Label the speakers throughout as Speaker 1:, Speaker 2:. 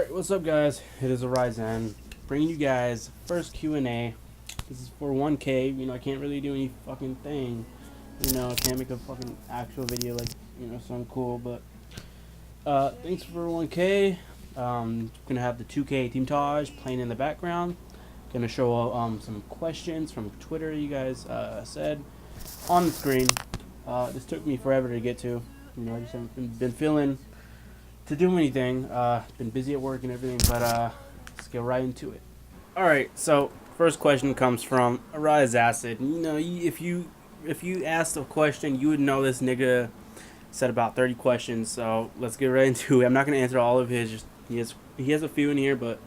Speaker 1: Alright, what's up guys? It is Horizon, bringing you guys first Q&A. This is for 1K, I can't really do any fucking thing. I can't make a fucking actual video like, something cool, but thanks for 1K. Gonna have the 2K Team Taj playing in the background. Gonna show some questions from Twitter you guys said on the screen. This took me forever to get to. I just haven't been feeling to do anything. Been busy at work and everything, but let's get right into it. Alright, so first question comes from Arise Acid. If you asked a question, you would know this nigga said about 30 questions, so let's get right into it. I'm not gonna answer all of his, he has a few in here, but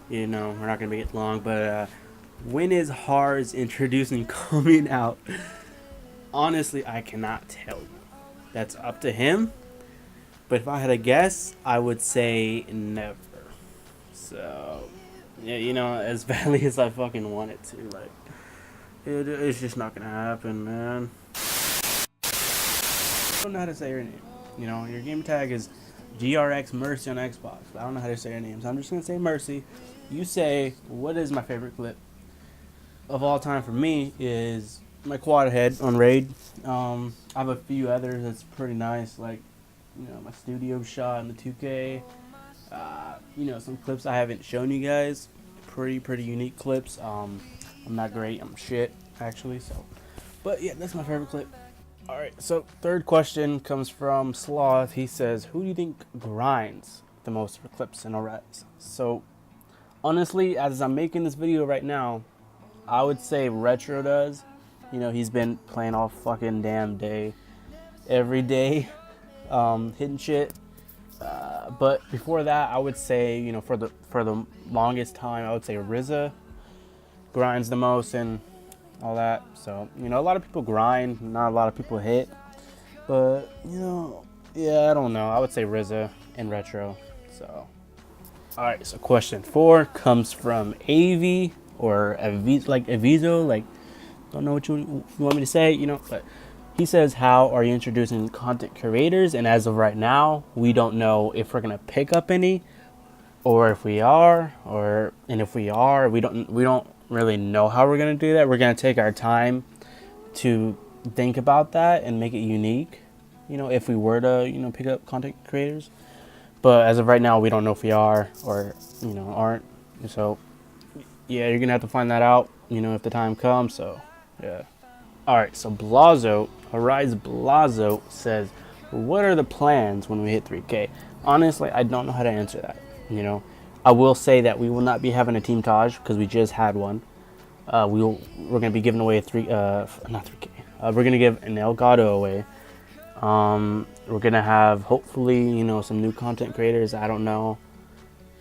Speaker 1: we're not gonna make it long. But when is Hars introducing coming out? Honestly, I cannot tell you. That's up to him. But if I had a guess, I would say never. So, yeah, as badly as I fucking want it to, like, it's just not gonna happen, man. I don't know how to say your name. Your game tag is GRX Mercy on Xbox. But I don't know how to say your name, so I'm just gonna say Mercy. You say, what is my favorite clip of all time for me is my quad head on Raid. I have a few others that's pretty nice, like, my studio shot in the 2K. Some clips I haven't shown you guys. Pretty unique clips. I'm not great. I'm shit, actually. So, but yeah, that's my favorite clip. All right. So third question comes from Sloth. He says, "Who do you think grinds the most for clips in Arise?" So, honestly, as I'm making this video right now, I would say Retro does. He's been playing all fucking damn day, every day. Hitting shit, but before that, I would say for the longest time, I would say RZA grinds the most and all that. So a lot of people grind, not a lot of people hit, but yeah, I don't know. I would say RZA and Retro. So all right, so question 4 comes from Avi or Avizo, like don't know what you want me to say, but he says, how are you introducing content creators? And as of right now, we don't know if we're gonna pick up any, or if we are, and if we are, we don't really know how we're gonna do that. We're gonna take our time to think about that and make it unique. If we were to pick up content creators, but as of right now, we don't know if we are or aren't. So yeah, you're gonna have to find that out. If the time comes. So yeah. Alright, so Horizon Blazo says, what are the plans when we hit 3K? Honestly, I don't know how to answer that. I will say that we will not be having a Team Taj because we just had one. We're going to be giving away not 3K. We're going to give an Elgato away. We're going to have, hopefully, some new content creators, I don't know,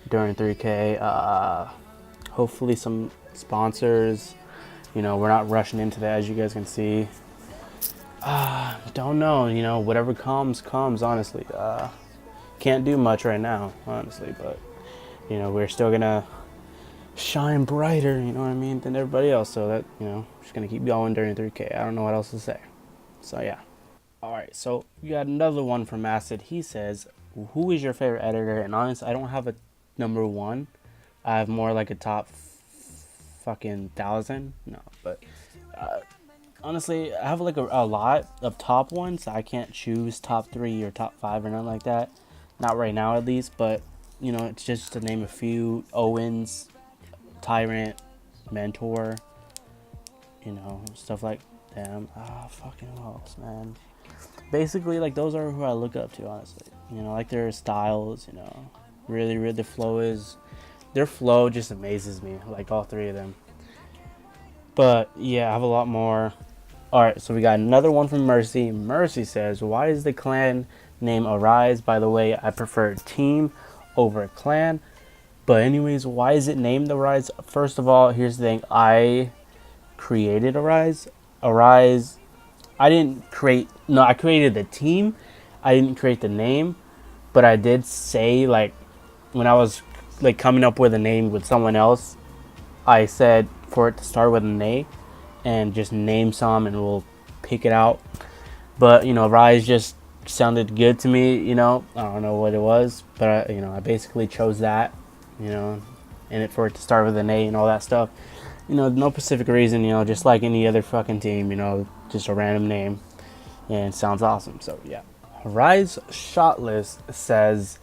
Speaker 1: during 3K. Hopefully some sponsors. We're not rushing into that, as you guys can see. Don't know, whatever comes, honestly. Can't do much right now, honestly, but, we're still gonna shine brighter, than everybody else. So that, just gonna keep going during 3K. I don't know what else to say. So, yeah. Alright, so we got another one from Acid. He says, who is your favorite editor? And honestly, I don't have a number one. I have more like a top fucking 1,000. No, but honestly, I have like a lot of top ones. I can't choose top 3 or top 5 or nothing like that, not right now at least. But it's just to name a few: Owens, Tyrant, Mentor, stuff like them. Fucking else, man. Basically, like, those are who I look up to, honestly. Like their styles, really their flow just amazes me, like all 3 of them. But yeah, I have a lot more. Alright, so we got another one from Mercy. Mercy says, why is the clan name Arise? By the way, I prefer team over clan. But anyways, why is it named Arise? First of all, here's the thing. I created Arise. I created the team. I didn't create the name. But I did say, like, when I was like coming up with a name with someone else, I said for it to start with an A and just name some and we'll pick it out. But Rise just sounded good to me. You know, I don't know what it was, but I basically chose that. You know, and for it to start with an A and all that stuff. You know, no specific reason. You know, just like any other fucking team. You know, just a random name, and it sounds awesome. So yeah. Rise Shotless says,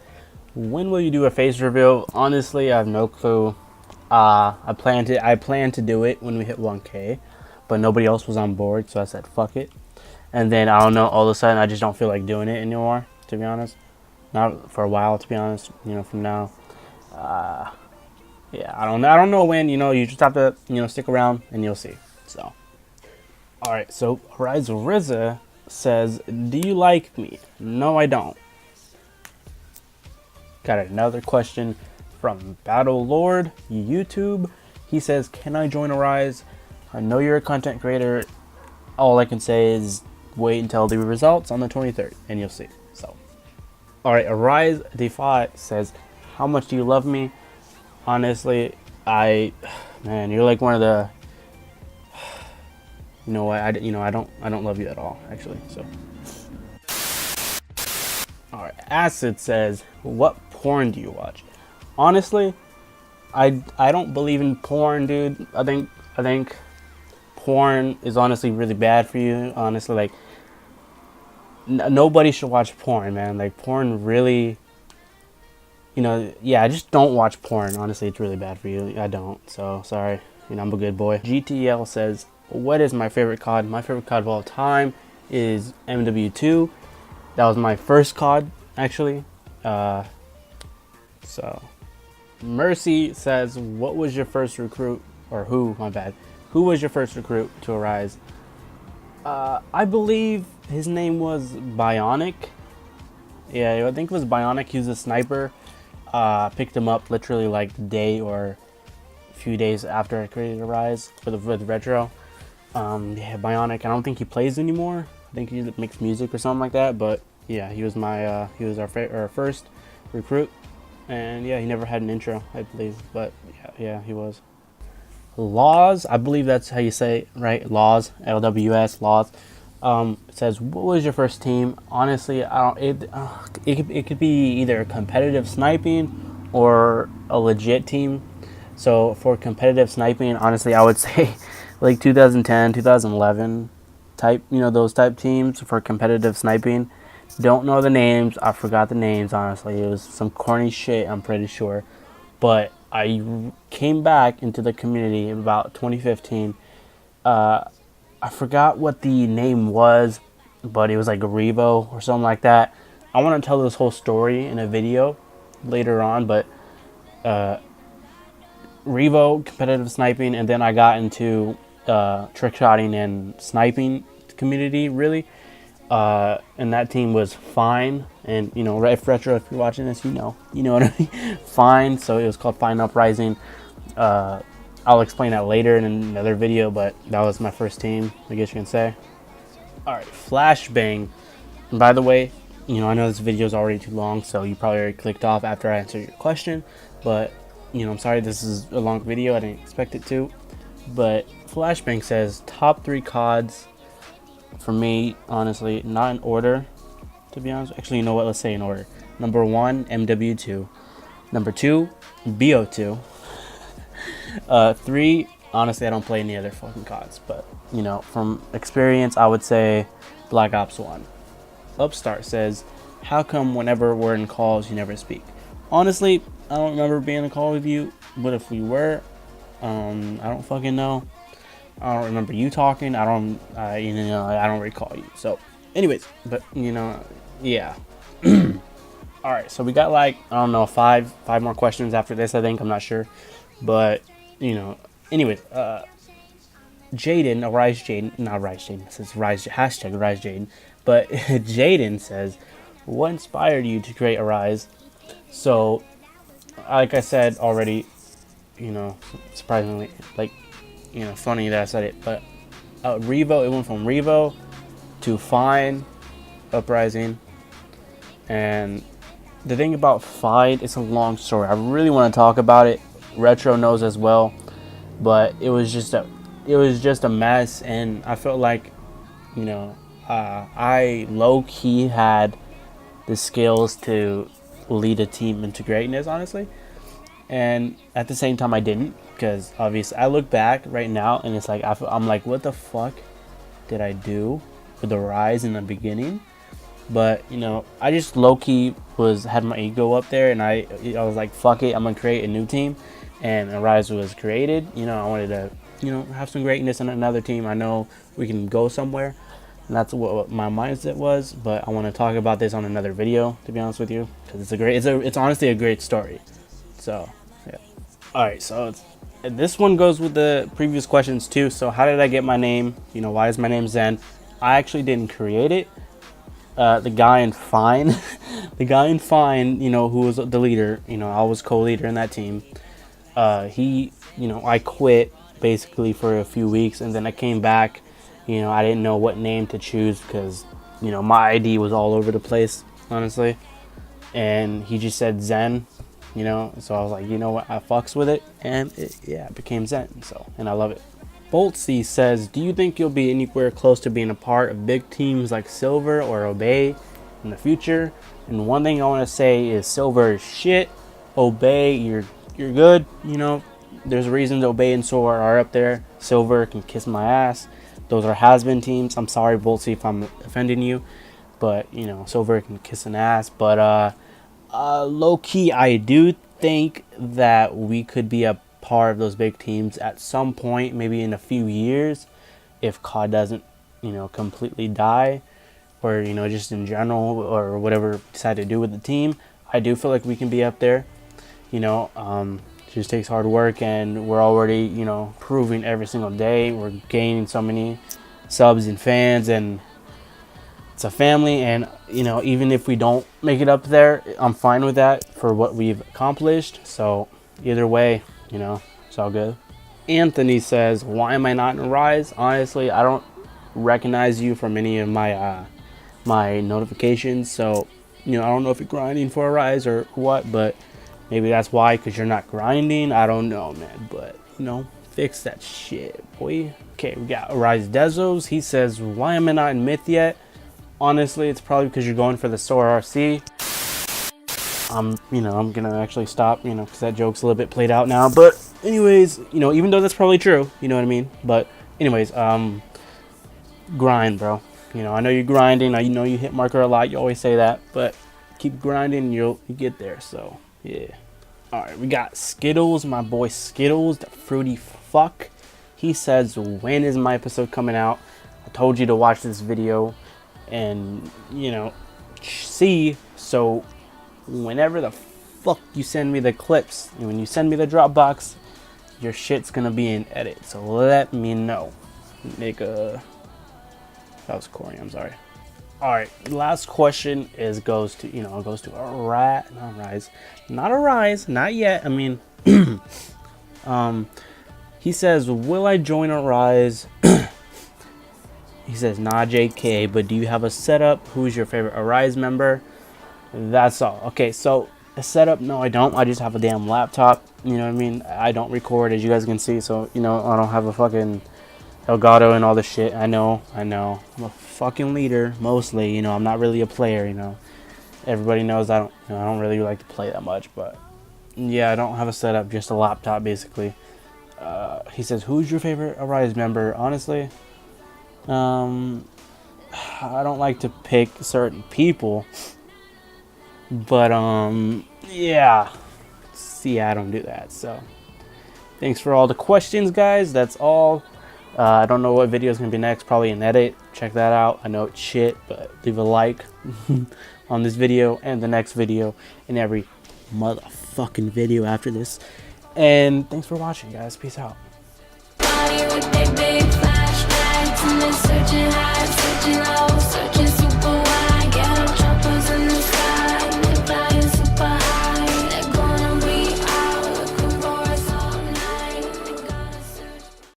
Speaker 1: when will you do a face reveal? Honestly, I have no clue. I plan to do it when we hit 1K, but nobody else was on board, so I said fuck it. And then I don't know, all of a sudden I just don't feel like doing it anymore, to be honest. Not for a while, to be honest. You know, from now. Yeah, I don't know when. You know, you just have to stick around and you'll see. So, all right. So Rise Rizza says, do you like me? No, I don't. Got another question from Battle Lord YouTube. He says, can I join Arise? I know you're a content creator. All I can say is wait until the results on the 23rd and you'll see. So, all right. Arise Defy says, how much do you love me? Honestly, man, you're like one of the. You know what? I don't love you at all, actually. So, all right. Acid says, what porn do you watch? Honestly, I don't believe in porn, dude. I think porn is honestly really bad for you. Honestly, like nobody should watch porn, man. Like porn really. Yeah, just don't watch porn. Honestly, it's really bad for you. I don't. So sorry. I'm a good boy. GTL says, what is my favorite COD? My favorite COD of all time is MW2. That was my first COD, actually. So, Mercy says, what was your first recruit? Or who, my bad. Who was your first recruit to Arise? I believe his name was Bionic. Yeah, I think it was Bionic. He was a sniper. Picked him up literally like the day or a few days after I created Arise with Retro. Yeah, Bionic. I don't think he plays anymore. I think he makes music or something like that. But yeah, he was our first recruit, and yeah, he never had an intro, I believe. But yeah, he was. Laws, I believe that's how you say it, right? Laws, LWS, Laws. It says, what was your first team? Honestly, I don't. It could be either competitive sniping or a legit team. So for competitive sniping, honestly, I would say like 2010, 2011 type. Those type teams for competitive sniping. Don't know the names. I forgot the names. Honestly, it was some corny shit. I'm pretty sure, but I came back into the community about 2015. I forgot what the name was, but it was like a Revo or something like that. I want to tell this whole story in a video later on, but Revo, competitive sniping, and then I got into trick shotting and sniping community, really. And that team was fine. And, if Retro, if you're watching this, you know what I mean? Fine. So it was called Fine Uprising. I'll explain that later in another video, but that was my first team, I guess you can say. Alright, Flashbang. And by the way, I know this video is already too long, so you probably already clicked off after I answered your question. But, I'm sorry this is a long video. I didn't expect it to. But Flashbang says, top 3 CODs for me, honestly, not in order, to be honest. Actually, you know what? Let's say in order. Number 1, MW2. Number 2, BO2. 3, honestly, I don't play any other fucking CODs, but from experience, I would say Black Ops 1. Upstart says, how come whenever we're in calls you never speak? Honestly, I don't remember being in a call with you, but if we were, I don't fucking know. I don't remember you talking. I don't recall you. So, anyways, but yeah. All right, so we got like I don't know five more questions after this. I think I'm not sure, but anyways, Jaden, Rise Jaden, not Rise Jaden. It says Rise hashtag Rise Jaden, but Jaden says, what inspired you to create Arise? So, like I said already, surprisingly, like. Funny that I said it, but Revo, it went from Revo to Fine, Uprising, and the thing about Fine, it's a long story. I really want to talk about it. Retro knows as well, but it was just a mess, and I felt like, I low-key had the skills to lead a team into greatness, honestly. And at the same time, I didn't, because obviously I look back right now and it's like I'm like, what the fuck did I do with the Rise in the beginning? But you know, I just low-key had my ego up there, and I was like, fuck it, I'm gonna create a new team. And Rise was created. You know, I wanted to, you know, have some greatness in another team. I know we can go somewhere, and that's what my mindset was. But I want to talk about this on another video, to be honest with you, because it's honestly a great story. So yeah. All right, so this one goes with the previous questions too. So how did I get my name? You know, why is my name Zen? I actually didn't create it. The guy in Fine, you know, who was the leader, you know, I was co-leader in that team. You know, I quit basically for a few weeks, and then I came back. You know, I didn't know what name to choose because, you know, my ID was all over the place, honestly. And he just said Zen, you know, so I was like, you know what, I fucks with it, and it became Zen. So, and I love it. Boltsy says, do you think you'll be anywhere close to being a part of big teams like Silver or Obey in the future? And one thing I want to say is Silver is shit. Obey, you're good. You know, there's reasons Obey and Silver are up there. Silver can kiss my ass. Those are has-been teams. I'm sorry, Boltsy, if I'm offending you, but you know, Silver can kiss an ass. But low-key, I do think that we could be a part of those big teams at some point, maybe in a few years, if COD doesn't, you know, completely die, or you know, just in general, or whatever we decide to do with the team. I do feel like we can be up there. You know, it just takes hard work, and we're already, you know, proving every single day. We're gaining so many subs and fans, and it's a family. And you know, even if we don't make it up there, I'm fine with that for what we've accomplished. So either way, you know, it's all good. Anthony says, why am I not in Rise? Honestly, I don't recognize you from any of my my notifications, so you know, I don't know if you're grinding for a Rise or what, but maybe that's why, because you're not grinding. I don't know, man, but you know, fix that shit, boy. Okay, we got Rise Dezos. He says, why am I not in Myth yet? Honestly, it's probably because you're going for the Sora RC. You know, I'm gonna actually stop, you know, because that joke's a little bit played out now. But anyways, you know, even though that's probably true, you know what I mean. But anyways, grind, bro. You know, I know you're grinding. I know you hit marker a lot. You always say that, but keep grinding, you get there. So yeah. All right, we got Skittles, my boy Skittles, the fruity fuck. He says, when is my episode coming out? I told you to watch this video and, you know, see. So whenever the fuck you send me the clips, and when you send me the Dropbox, your shit's gonna be in edit. So let me know, nigga. That was corny, I'm sorry. All right, last question goes to a Rise, not yet. I mean, he says, will I join a Rise? He says, nah, JK, but do you have a setup? Who's your favorite Arise member? That's all. Okay, so a setup, no, I don't. I just have a damn laptop. You know what I mean? I don't record, as you guys can see, so you know, I don't have a fucking Elgato and all this shit. I know. I'm a fucking leader mostly. You know, I'm not really a player. You know, everybody knows I don't really like to play that much. But yeah, I don't have a setup, just a laptop basically. He says, who's your favorite Arise member? Honestly, I don't like to pick certain people, but yeah, see, I don't do that. So thanks for all the questions, guys. That's all. I don't know what video is going to be next. Probably an edit. Check that out. I know it's shit, but leave a like on this video and the next video and every motherfucking video after this. And thanks for watching, guys. Peace out. Searching high, searching low, searching